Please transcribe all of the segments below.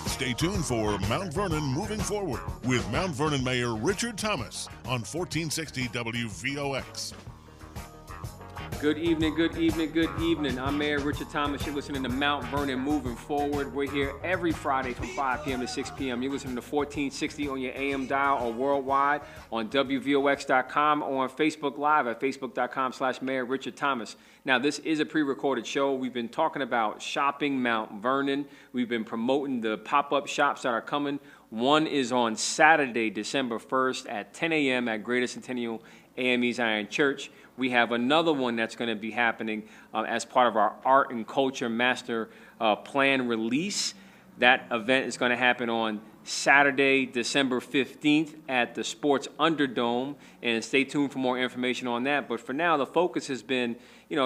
Stay tuned for Mount Vernon Moving Forward with Mount Vernon Mayor Richard Thomas on 1460 WVOX. Good evening, good evening, good evening. I'm Mayor Richard Thomas. You're listening to Mount Vernon Moving Forward. We're here every Friday from 5 p.m. to 6 p.m. You're listening to 1460 on your AM dial or worldwide on WVOX.com or on Facebook Live at facebook.com/Mayor Richard Thomas. Now, this is a pre-recorded show. We've been talking about shopping Mount Vernon. We've been promoting the pop-up shops that are coming. One is on Saturday, December 1st at 10 a.m. at Greater Centennial AME Zion Church. We have another one that's going to be happening as part of our Art and Culture Master Plan release. That event is going to happen on Saturday, December 15th at the Sports Underdome, and stay tuned for more information on that. But for now, the focus has been,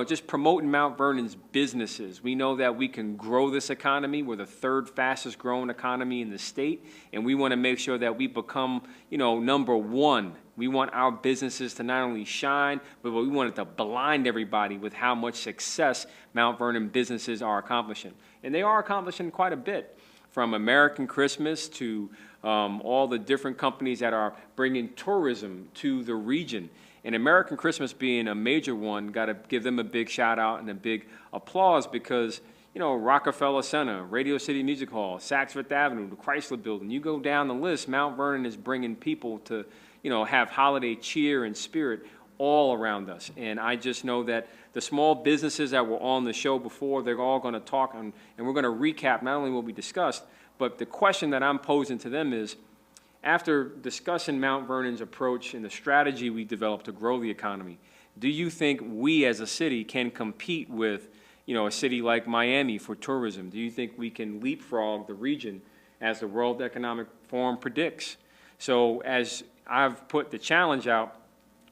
just promoting Mount Vernon's businesses. We know that we can grow this economy. We're the third fastest growing economy in the state, and we want to make sure that we become, number one. We want our businesses to not only shine, but we want it to blind everybody with how much success Mount Vernon businesses are accomplishing. And they are accomplishing quite a bit, from American Christmas to all the different companies that are bringing tourism to the region. And American Christmas being a major one, got to give them a big shout out and a big applause because, Rockefeller Center, Radio City Music Hall, Saks Fifth Avenue, the Chrysler Building, you go down the list, Mount Vernon is bringing people to, have holiday cheer and spirit all around us. And I just know that the small businesses that were on the show before, they're all going to talk, and we're going to recap not only what we discussed, but the question that I'm posing to them is, after discussing Mount Vernon's approach and the strategy we developed to grow the economy, do you think we as a city can compete with, a city like Miami for tourism? Do you think we can leapfrog the region as the World Economic Forum predicts? So as I've put the challenge out,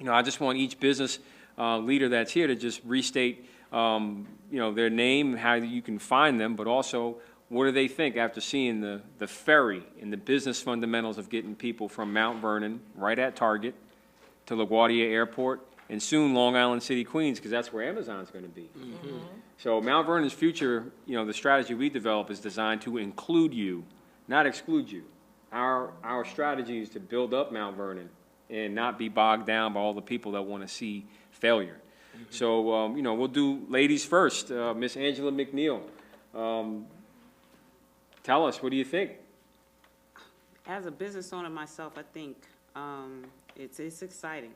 I just want each business leader that's here to just restate, their name, how you can find them, but also what do they think after seeing the ferry and the business fundamentals of getting people from Mount Vernon, right at Target, to LaGuardia Airport, and soon Long Island City, Queens, because that's where Amazon's going to be. Mm-hmm. So Mount Vernon's future, the strategy we develop is designed to include you, not exclude you. Our strategy is to build up Mount Vernon and not be bogged down by all the people that want to see failure. Mm-hmm. So, we'll do ladies first. Miss Angela McNeil, tell us, what do you think? As a business owner myself, I think it's exciting.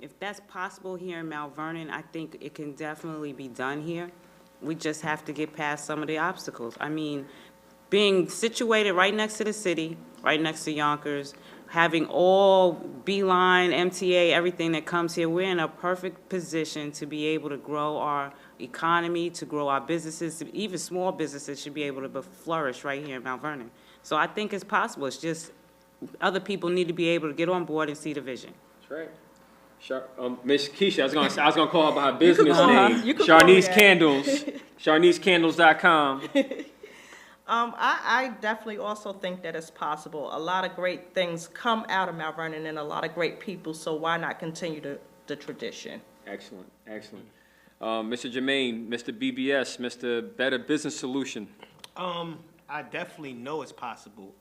If that's possible here in Mount Vernon, I think it can definitely be done here. We just have to get past some of the obstacles. I mean, being situated right next to the city, right next to Yonkers, having all Beeline, MTA, everything that comes here, we're in a perfect position to be able to grow our economy, to grow our businesses, even small businesses should be able to flourish right here in Mount Vernon. So I think it's possible. It's just other people need to be able to get on board and see the vision. That's right. Miss Keisha, I was gonna call her by her business name. Charnice Candles, CharniceCandles.com. I definitely also think that it's possible. A lot of great things come out of Mount Vernon and a lot of great people, so why not continue the tradition? Excellent. Mr. Jermaine, Mr. BBS, Mr. Better Business Solution. I definitely know it's possible.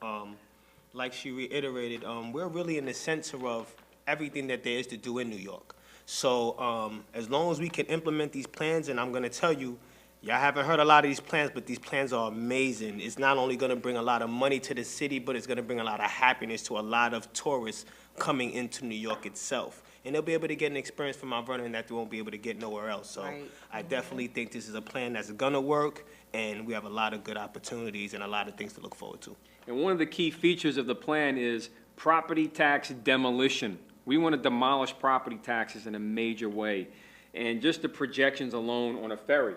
Like she reiterated, we're really in the center of everything that there is to do in New York. So as long as we can implement these plans, and I'm going to tell you, y'all haven't heard a lot of these plans, but these plans are amazing. It's not only going to bring a lot of money to the city, but it's going to bring a lot of happiness to a lot of tourists coming into New York itself. And they'll be able to get an experience from Mount Vernon that they won't be able to get nowhere else. So right. I definitely think this is a plan that's going to work, and we have a lot of good opportunities and a lot of things to look forward to. And one of the key features of the plan is property tax demolition. We want to demolish property taxes in a major way. And just the projections alone on a ferry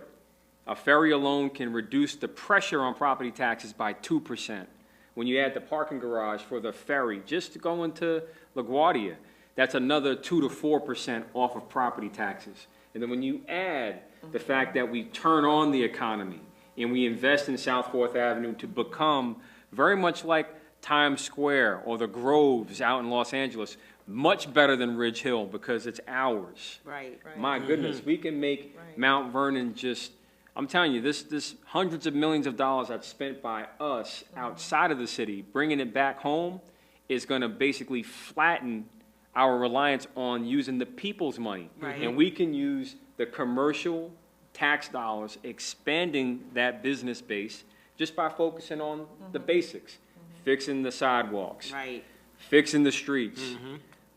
alone can reduce the pressure on property taxes by 2%. When you add the parking garage for the ferry, just to go into LaGuardia, that's another 2 to 4% off of property taxes. And then when you add the fact that we turn on the economy and we invest in South 4th Avenue to become very much like Times Square or the Groves out in Los Angeles, much better than Ridge Hill because it's ours. Right. My goodness, we can make Right. Mount Vernon just, I'm telling you, this hundreds of millions of dollars that's spent by us outside of the city, bringing it back home is gonna basically flatten our reliance on using the people's money. Right. And we can use the commercial tax dollars, expanding that business base just by focusing on the basics, fixing the sidewalks, Right. fixing the streets,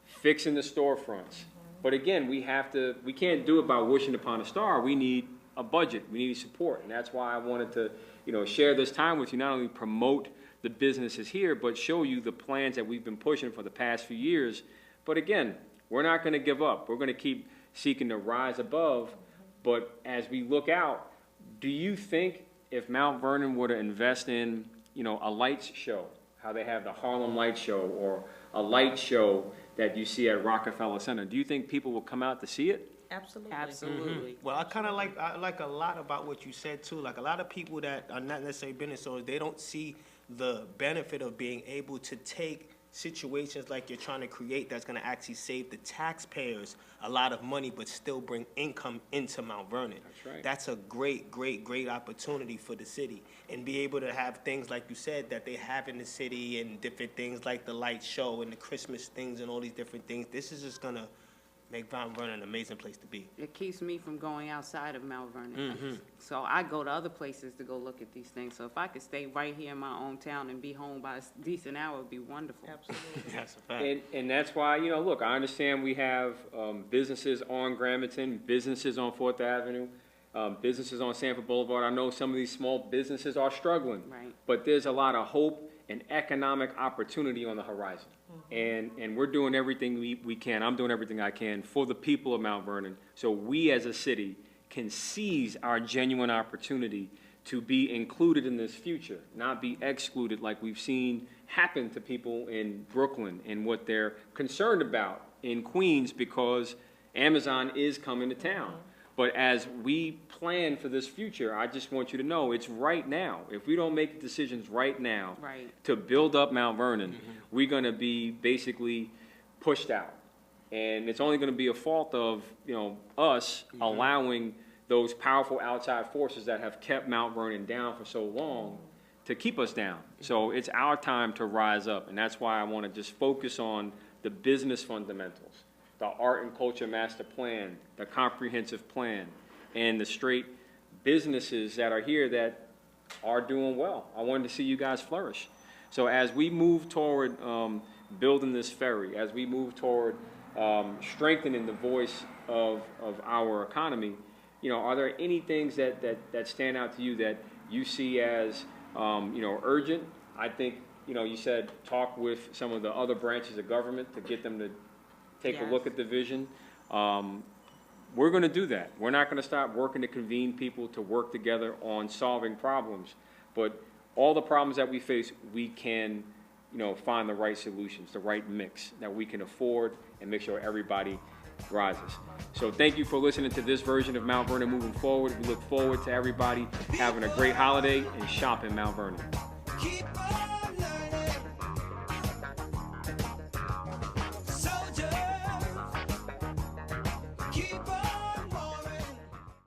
fixing the storefronts. But again, we can't do it by wishing upon a star. We need a budget, we need support. And that's why I wanted to, share this time with you, not only promote the businesses here, but show you the plans that we've been pushing for the past few years. But again, we're not gonna give up. We're gonna keep seeking to rise above. But as we look out, do you think if Mount Vernon were to invest in, a lights show, how they have the Harlem Light Show, or a light show that you see at Rockefeller Center, do you think people will come out to see it? Absolutely. Absolutely. Well, I like a lot about what you said too. Like a lot of people that are not necessarily business owners, they don't see the benefit of being able to take situations like you're trying to create that's going to actually save the taxpayers a lot of money but still bring income into Mount Vernon. That's right. That's a great opportunity for the city, and be able to have things like you said that they have in the city, and different things like the light show and the Christmas things and all these different things. This is just going to make Mount Vernon an amazing place to be. It keeps me from going outside of Mount Vernon. So I go to other places to go look at these things. So if I could stay right here in my own town and be home by a decent hour, it would be wonderful. Absolutely. That's a fact. And that's why, look, I understand we have businesses on Gramerton, businesses on 4th Avenue, businesses on Sanford Boulevard. I know some of these small businesses are struggling. Right. But there's a lot of hope and economic opportunity on the horizon. And we're doing everything we can. I'm doing everything I can for the people of Mount Vernon, so we as a city can seize our genuine opportunity to be included in this future, not be excluded like we've seen happen to people in Brooklyn and what they're concerned about in Queens because Amazon is coming to town. But as we plan for this future, I just want you to know it's right now. If we don't make decisions right now Right. to build up Mount Vernon, we're going to be basically pushed out. And it's only going to be a fault of, us allowing those powerful outside forces that have kept Mount Vernon down for so long to keep us down. So it's our time to rise up. And that's why I want to just focus on the business fundamentals, the art and culture master plan, the comprehensive plan, and the straight businesses that are here that are doing well. I wanted to see you guys flourish. So as we move toward building this ferry, as we move toward strengthening the voice of our economy, are there any things that stand out to you that you see as, urgent? I think, you said talk with some of the other branches of government to get them to take a look at the vision. We're going to do that. We're not going to stop working to convene people to work together on solving problems. But all the problems that we face, we can, find the right solutions, the right mix that we can afford and make sure everybody rises. So thank you for listening to this version of Mount Vernon Moving Forward. We look forward to everybody having a great holiday and shopping Mount Vernon. Keep on